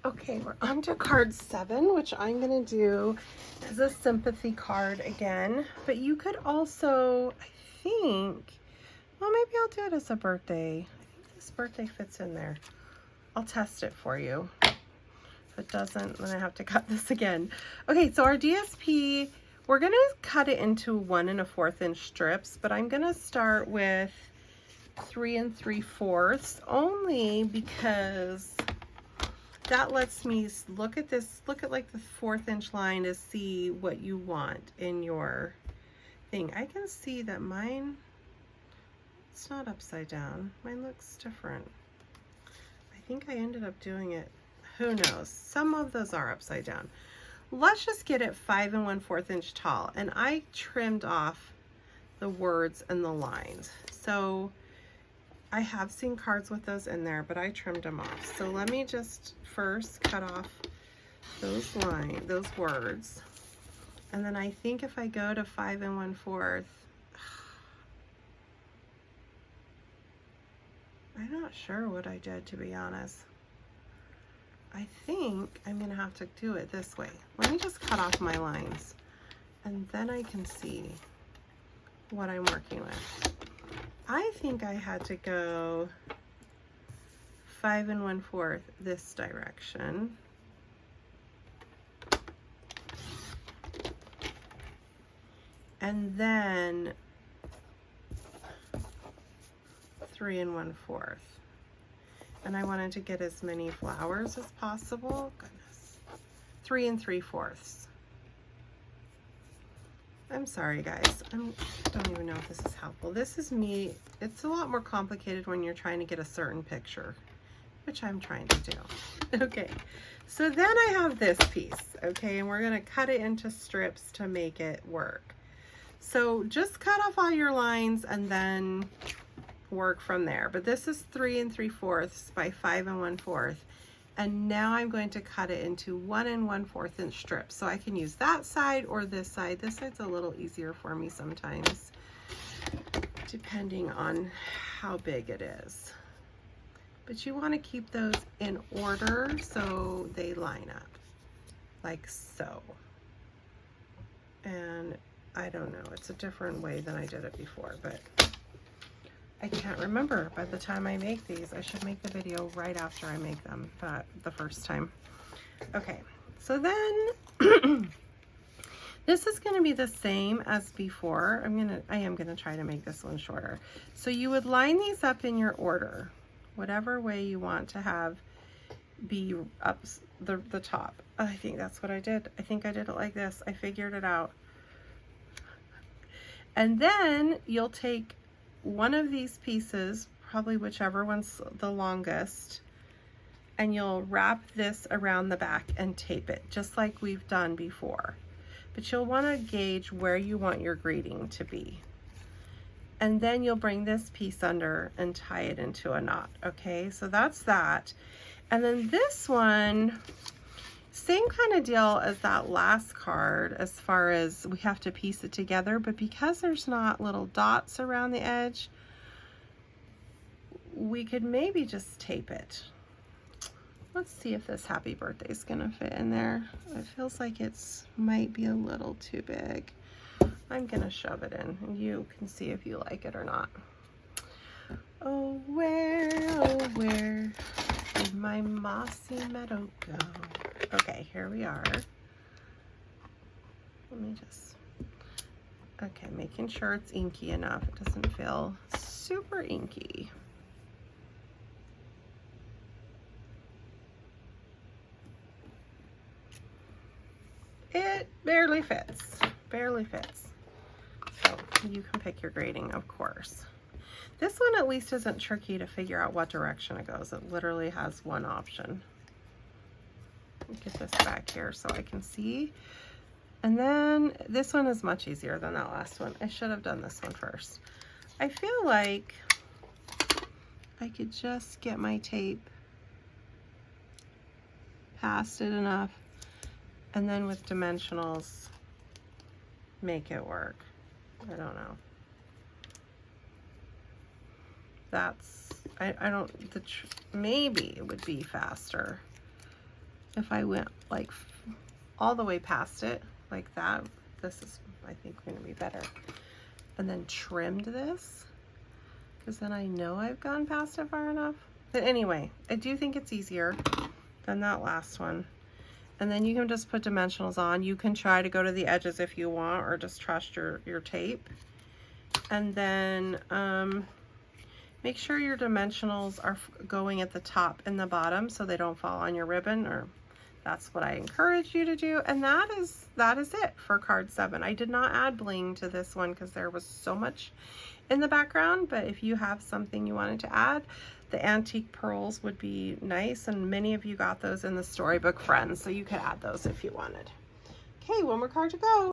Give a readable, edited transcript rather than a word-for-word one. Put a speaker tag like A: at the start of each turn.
A: Okay, we're on to card 7, which I'm going to do as a sympathy card again. But you could also, I think, well, maybe I'll do it as a birthday. I think this birthday fits in there. I'll test it for you. If it doesn't, then I have to cut this again. Okay, so our DSP, we're going to cut it into 1 1/4 inch strips, but I'm going to start with 3 3/4 only because that lets me look at this, look at like the 1/4 inch line to see what you want in your thing. I can see that mine, it's not upside down. Mine looks different. I think I ended up doing it, who knows? Some of those are upside down. Let's just get it 5 1/4 inch tall. And I trimmed off the words and the lines. So I have seen cards with those in there, but I trimmed them off. So let me just first cut off those lines, those words. And then I think if I go to 5 1/4, I'm not sure what I did, to be honest. I think I'm gonna have to do it this way. Let me just cut off my lines and then I can see what I'm working with. I think I had to go 5 1/4 this direction. And then 3 1/4. And I wanted to get as many flowers as possible. Goodness. 3 3/4. I'm sorry, guys. I don't even know if this is helpful. This is me. It's a lot more complicated when you're trying to get a certain picture, which I'm trying to do. Okay, so then I have this piece, okay, and we're going to cut it into strips to make it work. So just cut off all your lines and then work from there. But this is 3 3/4 by 5 1/4. And now I'm going to cut it into 1 1/4 inch strips. So I can use that side or this side. This side's a little easier for me sometimes, depending on how big it is. But you want to keep those in order so they line up, like so. And I don't know, it's a different way than I did it before, but I can't remember. By the time I make these, I should make the video right after I make them, but the first time. Okay, so then this is going to be the same as before. I am gonna try to make this one shorter. So you would line these up in your order, whatever way you want to have be up the top. I think that's what I did. I think I did it like this. I figured it out. And then you'll take one of these pieces, probably whichever one's the longest, and you'll wrap this around the back and tape it just like we've done before. But you'll want to gauge where you want your greeting to be. And then you'll bring this piece under and tie it into a knot. Okay, so that's that. And then this one, same kind of deal as that last card as far as we have to piece it together, but because there's not little dots around the edge, we could maybe just tape it. Let's see if this happy birthday is gonna fit in there. It feels like it's might be a little too big. I'm gonna shove it in and you can see if you like it or not. Oh, where did my mossy meadow go? Okay, here we are. Let me just, okay, making sure it's inky enough. It doesn't feel super inky. It barely fits, barely fits. So you can pick your grading, of course. This one at least isn't tricky to figure out what direction it goes. It literally has one option. Get this back here so I can see. And then this one is much easier than that last one. I should have done this one first. I feel like I could just get my tape past it enough and then with dimensionals make it work. I don't know. That's, I don't, maybe it would be faster. if I went like all the way past it like that, this is, I think, going to be better. And then trimmed this, because then I know I've gone past it far enough. But anyway, I do think it's easier than that last one. And then you can just put dimensionals on. You can try to go to the edges if you want, or just trust your tape. And then make sure your dimensionals are going at the top and the bottom so they don't fall on your ribbon, or that's what I encourage you to do. And that is it for card 7. I did not add bling to this one because there was so much in the background, but if you have something you wanted to add, the antique pearls would be nice, and many of you got those in the Storybook Friends, so you could add those if you wanted. Okay, one more card to go.